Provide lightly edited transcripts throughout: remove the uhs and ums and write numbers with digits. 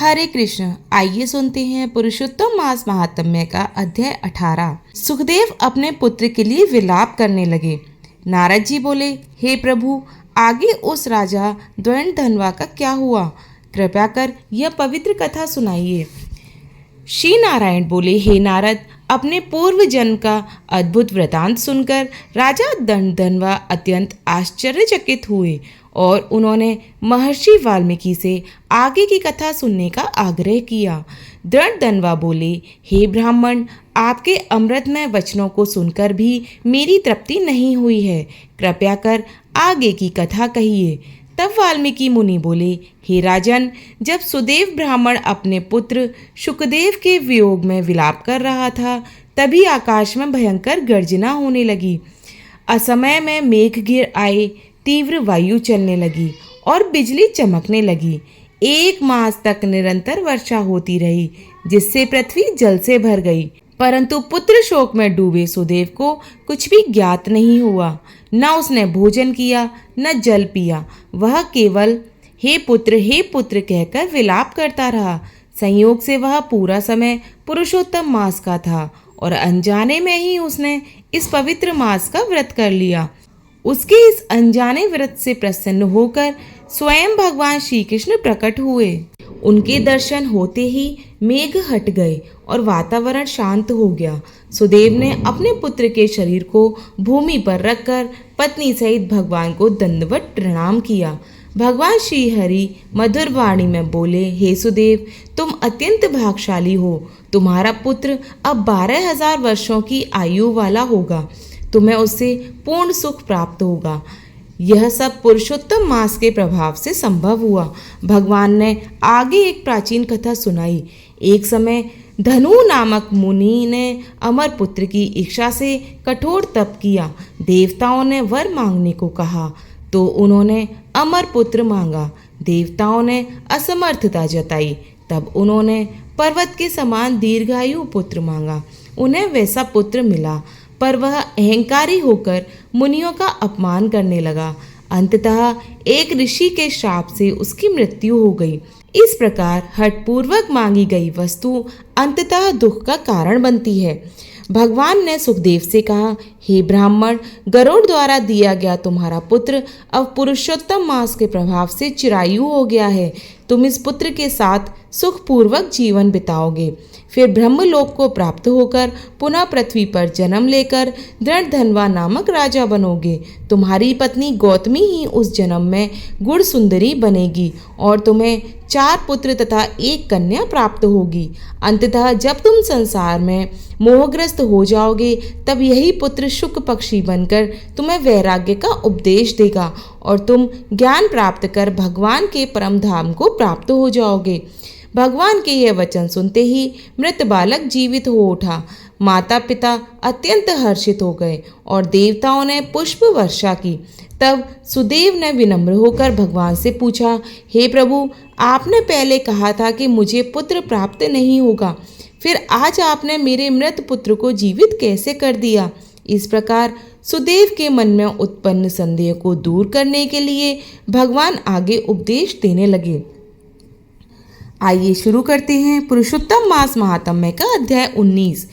हरे कृष्ण। आइए सुनते हैं पुरुषोत्तम मास महात्म्य का अध्याय 18। सुखदेव अपने पुत्र के लिए विलाप करने लगे। नारद जी बोले, हे प्रभु, आगे उस राजा द्वैंधनवा का क्या हुआ? कृपया कर यह पवित्र कथा सुनाइए। श्री नारायण बोले, हे नारद, अपने पूर्व जन्म का अद्भुत वृतांत सुनकर राजा दंडधनवा अत्यंत आश्चर्यचकित हुए और उन्होंने महर्षि वाल्मीकि से आगे की कथा सुनने का आग्रह किया। दंडधनवा बोले, हे ब्राह्मण, आपके अमृतमय वचनों को सुनकर भी मेरी तृप्ति नहीं हुई है। कृपया कर आगे की कथा कहिए। तब वाल्मीकि मुनि बोले, हे राजन, जब सुदेव ब्राह्मण अपने पुत्र शुकदेव के वियोग में विलाप कर रहा था, तभी आकाश में भयंकर गर्जना होने लगी। असमय में मेघ गिर आए, तीव्र वायु चलने लगी और बिजली चमकने लगी। 1 मास तक निरंतर वर्षा होती रही, जिससे पृथ्वी जल से भर गई। परंतु पुत्र शोक में डूबे सुदेव को कुछ भी ज्ञात नहीं हुआ। न उसने भोजन किया, न जल पिया। वह केवल हे पुत्र कहकर विलाप करता रहा। संयोग से वह पूरा समय पुरुषोत्तम मास का था और अनजाने में ही उसने इस पवित्र मास का व्रत कर लिया। उसके इस अनजाने व्रत से प्रसन्न होकर स्वयं भगवान श्री कृष्ण प्रकट हुए। उनके दर्शन होते ही मेघ हट गए और वातावरण शांत हो गया। सुदेव ने अपने पुत्र के शरीर को भूमि पर रखकर पत्नी सहित भगवान को दंडवत प्रणाम किया। भगवान श्री हरि मधुर वाणी में बोले, हे सुदेव, तुम अत्यंत भाग्यशाली हो। तुम्हारा पुत्र अब 12,000 वर्षों की आयु वाला होगा। तुम्हें उससे पूर्ण सुख प्राप्त होगा। यह सब पुरुषोत्तम मास के प्रभाव से संभव हुआ। भगवान ने आगे एक प्राचीन कथा सुनाई। एक समय धनु नामक मुनि ने अमर पुत्र की इच्छा से कठोर तप किया। देवताओं ने वर मांगने को कहा तो उन्होंने अमर पुत्र मांगा। देवताओं ने असमर्थता जताई, तब उन्होंने पर्वत के समान दीर्घायु पुत्र मांगा। उन्हें वैसा पुत्र मिला, पर वह अहंकारी होकर मुनियों का अपमान करने लगा। अंततः एक ऋषि के श्राप से उसकी मृत्यु हो गई। इस प्रकार हठपूर्वक मांगी गई वस्तु अंततः दुख का कारण बनती है। भगवान ने सुखदेव से कहा, हे ब्राह्मण, गरुड़ द्वारा दिया गया तुम्हारा पुत्र अब पुरुषोत्तम मास के प्रभाव से चिरायु हो गया है। तुम इस पुत्र के साथ सुखपूर्वक जीवन बिताओगे, फिर ब्रह्मलोक को प्राप्त होकर पुनः पृथ्वी पर जन्म लेकर दृढ़धनवा नामक राजा बनोगे। तुम्हारी पत्नी गौतमी ही उस जन्म में गुण सुंदरी बनेगी और तुम्हें 4 पुत्र तथा 1 कन्या प्राप्त होगी। अंततः जब तुम संसार में मोहग्रस्त हो जाओगे, तब यही पुत्र शुक पक्षी बनकर तुम्हें वैराग्य का उपदेश देगा और तुम ज्ञान प्राप्त कर भगवान के परम धाम को प्राप्त हो जाओगे। भगवान के यह वचन सुनते ही मृत बालक जीवित हो उठा। माता पिता अत्यंत हर्षित हो गए और देवताओं ने पुष्प वर्षा की। तब सुदेव ने विनम्र होकर भगवान से पूछा, हे प्रभु, आपने पहले कहा था कि मुझे पुत्र प्राप्त नहीं होगा, फिर आज आपने मेरे मृत पुत्र को जीवित कैसे कर दिया? इस प्रकार सुदेव के मन में उत्पन्न संदेह को दूर करने के लिए भगवान आगे उपदेश देने लगे। आइए शुरू करते हैं पुरुषोत्तम मास महात्म्य का अध्याय 19।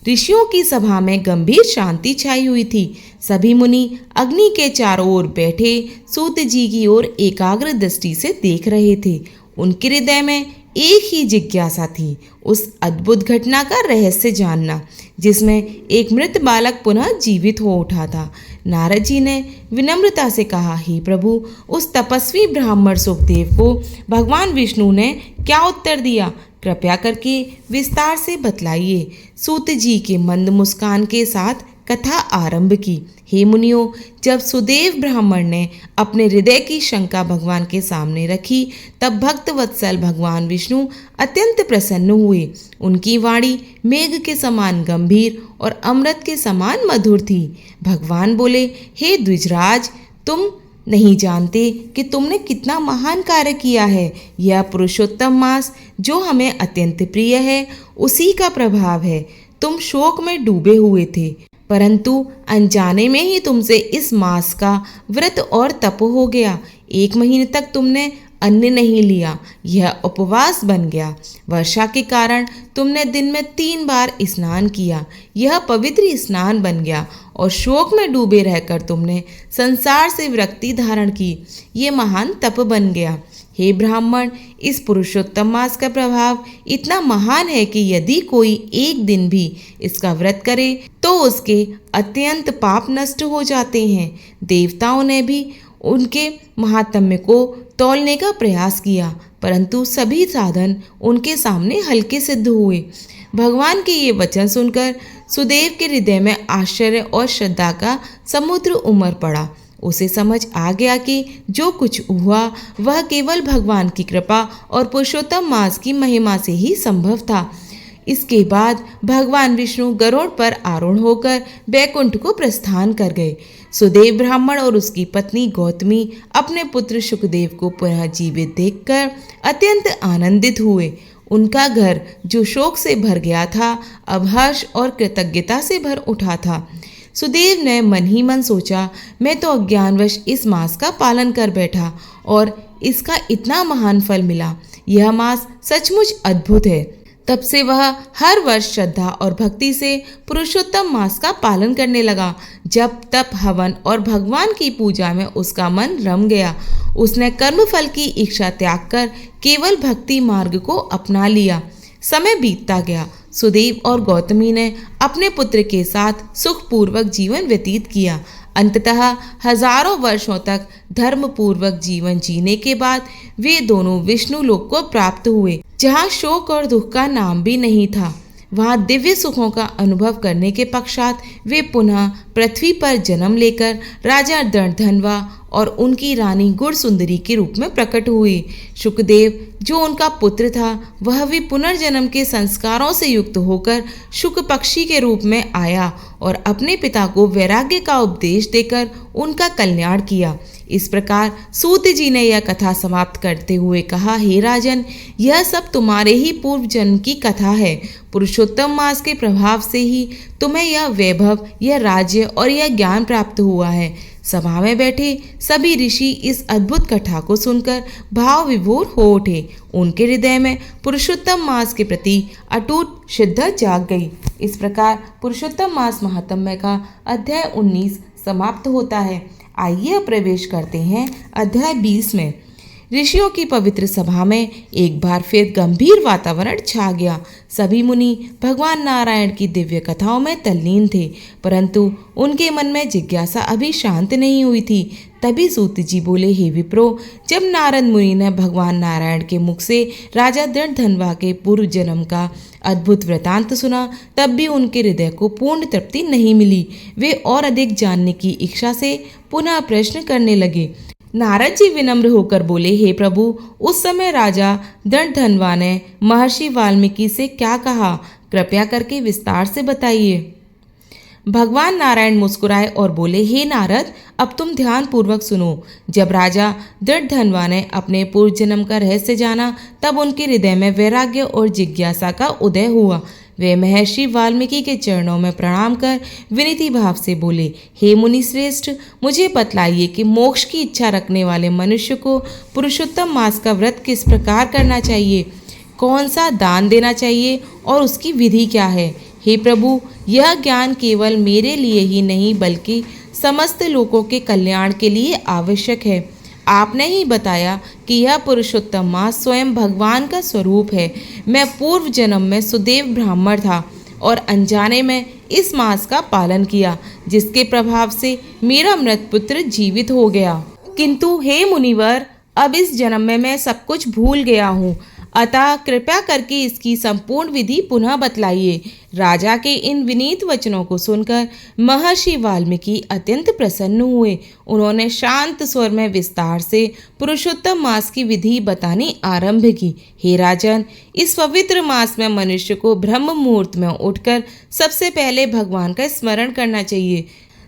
ऋषियों की सभा में गंभीर शांति छाई हुई थी। सभी मुनि अग्नि के चारों ओर बैठे सूत जी की ओर एकाग्र दृष्टि से देख रहे थे। उनके हृदय में एक ही जिज्ञासा थी, उस अद्भुत घटना का रहस्य जानना, जिसमें एक मृत बालक पुनः जीवित हो उठा था। नारद जी ने विनम्रता से कहा, हे प्रभु, उस तपस्वी ब्राह्मण सुखदेव को भगवान विष्णु ने क्या उत्तर दिया? कृपया करके विस्तार से बतलाइए। सूत जी के मंद मुस्कान के साथ कथा आरंभ की। हे मुनियों, जब सुदेव ब्राह्मण ने अपने हृदय की शंका भगवान के सामने रखी, तब भक्त वत्सल भगवान विष्णु अत्यंत प्रसन्न हुए। उनकी वाणी मेघ के समान गंभीर और अमृत के समान मधुर थी। भगवान बोले, हे द्विजराज, तुम नहीं जानते कि तुमने कितना महान कार्य किया है। यह पुरुषोत्तम मास जो हमें अत्यंत प्रिय है, उसी का प्रभाव है। तुम शोक में डूबे हुए थे, परंतु अनजाने में ही तुमसे इस मास का व्रत और तप हो गया। 1 महीने तक तुमने अन्न नहीं लिया, यह उपवास बन गया। वर्षा के कारण तुमने दिन में 3 बार स्नान किया, यह पवित्र स्नान बन गया। और शोक में डूबे रहकर तुमने संसार से विरक्ति धारण की, ये महान तप बन गया। हे ब्राह्मण, इस पुरुषोत्तम मास का प्रभाव इतना महान है कि यदि कोई एक दिन भी इसका व्रत करे तो उसके अत्यंत पाप नष्ट हो जाते हैं। देवताओं ने भी उनके महात्म्य को तौलने का प्रयास किया, परंतु सभी साधन उनके सामने हल्के सिद्ध हुए। भगवान के ये वचन सुनकर सुदेव के हृदय में आश्चर्य और श्रद्धा का समुद्र उमड़ पड़ा। उसे समझ आ गया कि जो कुछ हुआ वह केवल भगवान की कृपा और पुरुषोत्तम मास की महिमा से ही संभव था। इसके बाद भगवान विष्णु गरुड़ पर आरूढ़ होकर बैकुंठ को प्रस्थान कर गए। सुदेव ब्राह्मण और उसकी पत्नी गौतमी अपने पुत्र सुखदेव को पुनः जीवित देखकर अत्यंत आनंदित हुए। उनका घर जो शोक से भर गया था अब हर्ष और कृतज्ञता से भर उठा था। सुदेव ने मन ही मन सोचा, मैं तो अज्ञानवश इस मास का पालन कर बैठा और इसका इतना महान फल मिला। यह मास सचमुच अद्भुत है। तब से वह हर वर्ष श्रद्धा और भक्ति से पुरुषोत्तम मास का पालन करने लगा। जब तप हवन और भगवान की पूजा में उसका मन रम गया। उसने कर्मफल की इच्छा त्याग कर केवल भक्ति मार्ग को अपना लिया। समय बीतता गया। सुदेव और गौतमी ने अपने पुत्र के साथ सुखपूर्वक जीवन व्यतीत किया। अंततः हजारों वर्षों तक धर्मपूर्वक जीवन जीने के बाद वे दोनों विष्णु लोक को प्राप्त हुए, जहाँ शोक और दुख का नाम भी नहीं था। वहाँ दिव्य सुखों का अनुभव करने के पश्चात वे पुनः पृथ्वी पर जन्म लेकर राजा दंडधन्वा और उनकी रानी गुणसुंदरी के रूप में प्रकट हुए। शुकदेव जो उनका पुत्र था वह भी पुनर्जन्म के संस्कारों से युक्त होकर शुक पक्षी के रूप में आया और अपने पिता को वैराग्य का उपदेश देकर उनका कल्याण किया। इस प्रकार सूत जी ने यह कथा समाप्त करते हुए कहा, हे राजन, यह सब तुम्हारे ही पूर्व जन्म की कथा है। पुरुषोत्तम मास के प्रभाव से ही तुम्हें यह वैभव, यह राज्य और यह ज्ञान प्राप्त हुआ है। सभा में बैठे सभी ऋषि इस अद्भुत कथा को सुनकर भाव विभोर हो उठे। उनके हृदय में पुरुषोत्तम मास के प्रति अटूट श्रद्धा जाग गई। इस प्रकार पुरुषोत्तम मास महात्म्य का अध्याय 19 समाप्त होता है। आइए प्रवेश करते हैं अध्याय 20 में। ऋषियों की पवित्र सभा में एक बार फिर गंभीर वातावरण छा गया। सभी मुनि भगवान नारायण की दिव्य कथाओं में तल्लीन थे, परंतु उनके मन में जिज्ञासा अभी शांत नहीं हुई थी। तभी सूत जी बोले, हे विप्रो, जब नारद मुनि ने भगवान नारायण के मुख से राजा दंडधन्वा के पूर्व जन्म का अद्भुत वृतांत सुना, तब भी उनके हृदय को पूर्ण तृप्ति नहीं मिली। वे और अधिक जानने की इच्छा से पुनः प्रश्न करने लगे। नारद जी विनम्र होकर बोले, हे प्रभु, उस समय राजा दंडधन्वा ने महर्षि वाल्मीकि से क्या कहा? कृपया करके विस्तार से बताइए। भगवान नारायण मुस्कुराए और बोले, हे नारद, अब तुम ध्यान पूर्वक सुनो। जब राजा दंडधन्वा ने अपने पूर्व जन्म का रहस्य जाना, तब उनके हृदय में वैराग्य और जिज्ञासा का उदय हुआ। वे महर्षि वाल्मीकि के चरणों में प्रणाम कर विनीति भाव से बोले, हे मुनि श्रेष्ठ, मुझे बतलाइए कि मोक्ष की इच्छा रखने वाले मनुष्य को पुरुषोत्तम मास का व्रत किस प्रकार करना चाहिए, कौन सा दान देना चाहिए और उसकी विधि क्या है। हे प्रभु, यह ज्ञान केवल मेरे लिए ही नहीं बल्कि समस्त लोगों के कल्याण के लिए आवश्यक है। आपने ही बताया कि यह पुरुषोत्तम मास स्वयं भगवान का स्वरूप है। मैं पूर्व जन्म में सुदेव ब्राह्मण था और अनजाने में इस मास का पालन किया, जिसके प्रभाव से मेरा मृत पुत्र जीवित हो गया। किंतु हे मुनिवर, अब इस जन्म में मैं सब कुछ भूल गया हूँ, अतः कृपया करके इसकी संपूर्ण विधि पुनः बतलाइए। राजा के इन विनीत वचनों को सुनकर महर्षि वाल्मीकि अत्यंत प्रसन्न हुए। उन्होंने शांत स्वर में विस्तार से पुरुषोत्तम मास की विधि बतानी आरंभ की। हे राजन, इस पवित्र मास में मनुष्य को ब्रह्म मुहूर्त में उठकर सबसे पहले भगवान का स्मरण करना चाहिए।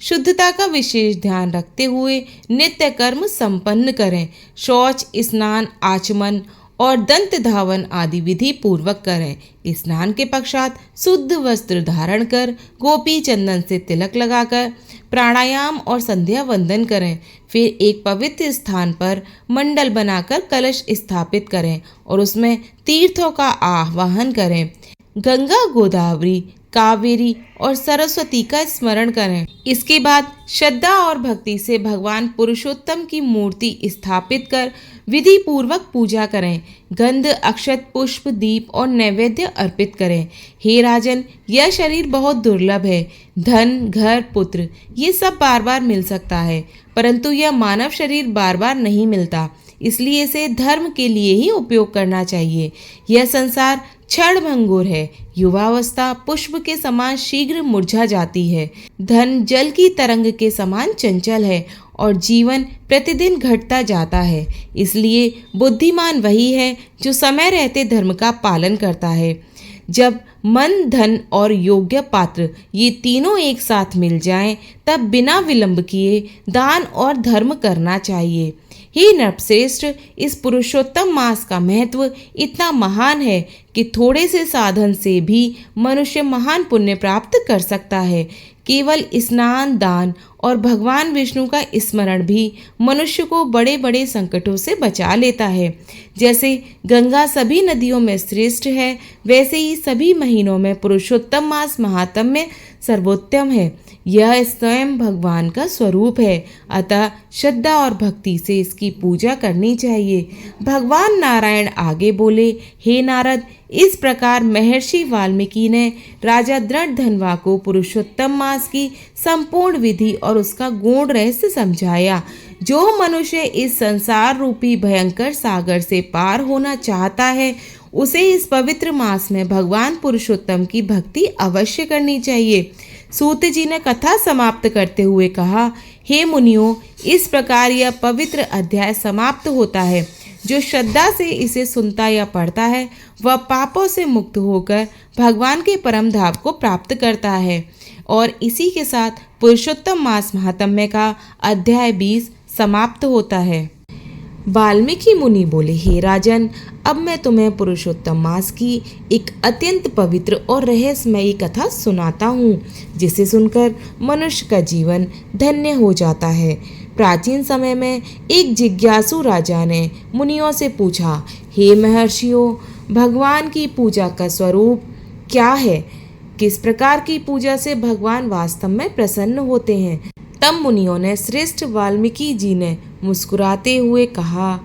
शुद्धता का विशेष ध्यान रखते हुए नित्य कर्म संपन्न करें। शौच, स्नान, आचमन और दंत धावन आदि विधि पूर्वक करें। स्नान के पश्चात शुद्ध वस्त्र धारण कर गोपी चंदन से तिलक लगाकर प्राणायाम और संध्या वंदन करें। फिर एक पवित्र स्थान पर मंडल बनाकर कलश स्थापित करें और उसमें तीर्थों का आह्वान करें। गंगा, गोदावरी, कावेरी और सरस्वती का स्मरण करें। इसके बाद श्रद्धा और भक्ति से भगवान पुरुषोत्तम की मूर्ति स्थापित कर विधि पूर्वक पूजा करें। गंध, अक्षत, पुष्प, दीप और नैवेद्य अर्पित करें। हे राजन, यह शरीर बहुत दुर्लभ है। धन, घर, पुत्र ये सब बार बार मिल सकता है, परंतु यह मानव शरीर बार बार नहीं मिलता, इसलिए इसे धर्म के लिए ही उपयोग करना चाहिए। यह संसार क्षणभंगुर है। युवावस्था पुष्प के समान शीघ्र मुरझा जाती है। धन जल की तरंग के समान चंचल है और जीवन प्रतिदिन घटता जाता है। इसलिए बुद्धिमान वही है जो समय रहते धर्म का पालन करता है। जब मन, धन और योग्य पात्र ये तीनों एक साथ मिल जाएं, तब बिना विलंब किए दान और धर्म करना चाहिए। हे नरश्रेष्ठ, इस पुरुषोत्तम मास का महत्व इतना महान है कि थोड़े से साधन से भी मनुष्य महान पुण्य प्राप्त कर सकता है। केवल स्नान, दान और भगवान विष्णु का स्मरण भी मनुष्य को बड़े बड़े संकटों से बचा लेता है। जैसे गंगा सभी नदियों में श्रेष्ठ है, वैसे ही सभी महीनों में पुरुषोत्तम मास महात्म्य सर्वोत्तम है। यह स्वयं भगवान का स्वरूप है, अतः श्रद्धा और भक्ति से इसकी पूजा करनी चाहिए। भगवान नारायण आगे बोले, हे नारद, इस प्रकार महर्षि वाल्मीकि ने राजा दृढ़धनवा को पुरुषोत्तम मास की संपूर्ण विधि और उसका गूढ़ रहस्य समझाया। जो मनुष्य इस संसार रूपी भयंकर सागर से पार होना चाहता है, उसे इस पवित्र मास में भगवान पुरुषोत्तम की भक्ति अवश्य करनी चाहिए। सूत जी ने कथा समाप्त करते हुए कहा, हे मुनियों, इस प्रकार यह पवित्र अध्याय समाप्त होता है। जो श्रद्धा से इसे सुनता या पढ़ता है, वह पापों से मुक्त होकर भगवान के परम धाम को प्राप्त करता है। और इसी के साथ पुरुषोत्तम मास महात्म्य का अध्याय 20 समाप्त होता है। वाल्मीकि मुनि बोले, हे राजन, अब मैं तुम्हें पुरुषोत्तम मास की एक अत्यंत पवित्र और रहस्यमयी कथा सुनाता हूँ, जिसे सुनकर मनुष्य का जीवन धन्य हो जाता है। प्राचीन समय में एक जिज्ञासु राजा ने मुनियों से पूछा, हे महर्षियों, भगवान की पूजा का स्वरूप क्या है? किस प्रकार की पूजा से भगवान वास्तव में प्रसन्न होते हैं? तब मुनियों ने श्रेष्ठ वाल्मीकि जी ने मुस्कुराते हुए कहा,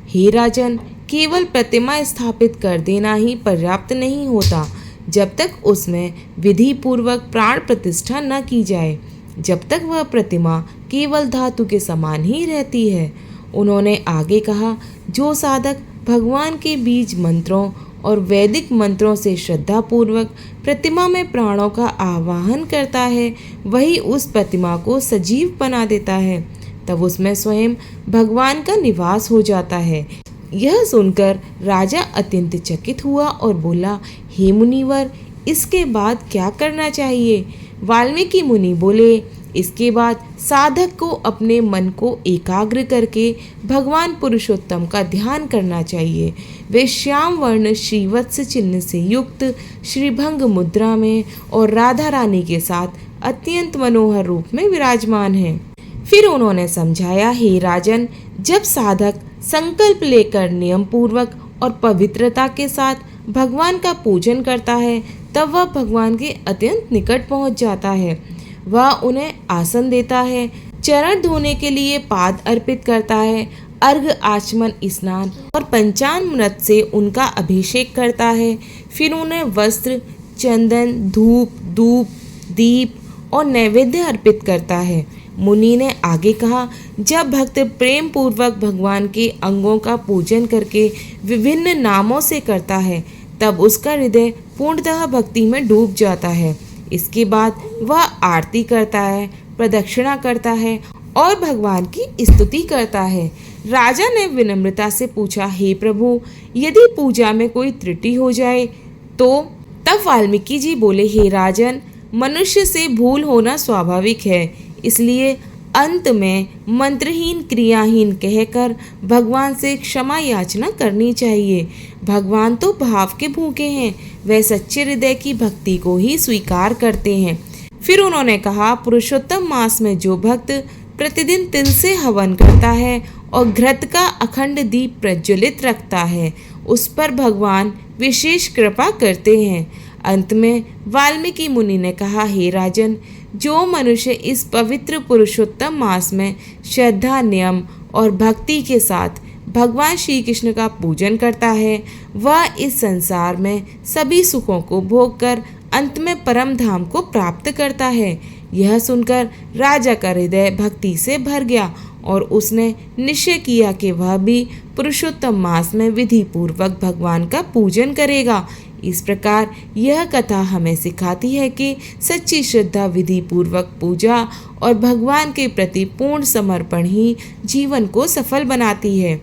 हे राजन, केवल प्रतिमा स्थापित कर देना ही पर्याप्त नहीं होता, जब तक उसमें विधि पूर्वक प्राण प्रतिष्ठा न की जाए, जब तक वह प्रतिमा केवल धातु के समान ही रहती है। उन्होंने आगे कहा, जो साधक भगवान के बीज मंत्रों और वैदिक मंत्रों से श्रद्धा पूर्वक प्रतिमा में प्राणों का आवाहन करता है, वही उस प्रतिमा को सजीव बना देता है। तब उसमें स्वयं भगवान का निवास हो जाता है। यह सुनकर राजा अत्यंत चकित हुआ और बोला, हे मुनिवर, इसके बाद क्या करना चाहिए? वाल्मीकि मुनि बोले, इसके बाद साधक को अपने मन को एकाग्र करके भगवान पुरुषोत्तम का ध्यान करना चाहिए। वे श्याम वर्ण श्रीवत्स चिन्ह से युक्त श्रीभंग मुद्रा में और राधा रानी के साथ अत्यंत मनोहर रूप में विराजमान हैं। फिर उन्होंने समझाया, हे राजन, जब साधक संकल्प लेकर नियम पूर्वक और पवित्रता के साथ भगवान का पूजन करता है, तब वह भगवान के अत्यंत निकट पहुंच जाता है। वह उन्हें आसन देता है, चरण धोने के लिए पाद अर्पित करता है, अर्घ, आचमन, स्नान और पंचामृत से उनका अभिषेक करता है। फिर उन्हें वस्त्र, चंदन, धूप, धूप, दीप और नैवेद्य अर्पित करता है। मुनि ने आगे कहा, जब भक्त प्रेम पूर्वक भगवान के अंगों का पूजन करके विभिन्न नामों से करता है, तब उसका हृदय पूर्णतः भक्ति में डूब जाता है। इसके बाद वह आरती करता है, प्रदक्षिणा करता है और भगवान की स्तुति करता है। राजा ने विनम्रता से पूछा, हे प्रभु, यदि पूजा में कोई त्रुटि हो जाए तो? तब वाल्मीकि जी बोले, हे राजन, मनुष्य से भूल होना स्वाभाविक है, इसलिए अंत में मंत्रहीन क्रियाहीन कहकर भगवान से क्षमा याचना करनी चाहिए। भगवान तो भाव के भूखे हैं, वह सच्चे हृदय की भक्ति को ही स्वीकार करते हैं। फिर उन्होंने कहा, पुरुषोत्तम मास में जो भक्त प्रतिदिन तिल से हवन करता है और घृत का अखंड दीप प्रज्वलित रखता है, उस पर भगवान विशेष कृपा करते हैं। अंत में वाल्मीकि मुनि ने कहा, हे राजन, जो मनुष्य इस पवित्र पुरुषोत्तम मास में श्रद्धा, नियम और भक्ति के साथ भगवान श्री कृष्ण का पूजन करता है, वह इस संसार में सभी सुखों को भोग कर अंत में परम धाम को प्राप्त करता है। यह सुनकर राजा का हृदय भक्ति से भर गया और उसने निश्चय किया कि वह भी पुरुषोत्तम मास में विधि पूर्वक भगवान का पूजन करेगा। इस प्रकार यह कथा हमें सिखाती है कि सच्ची श्रद्धा, विधि पूर्वक पूजा और भगवान के प्रति पूर्ण समर्पण ही जीवन को सफल बनाती है।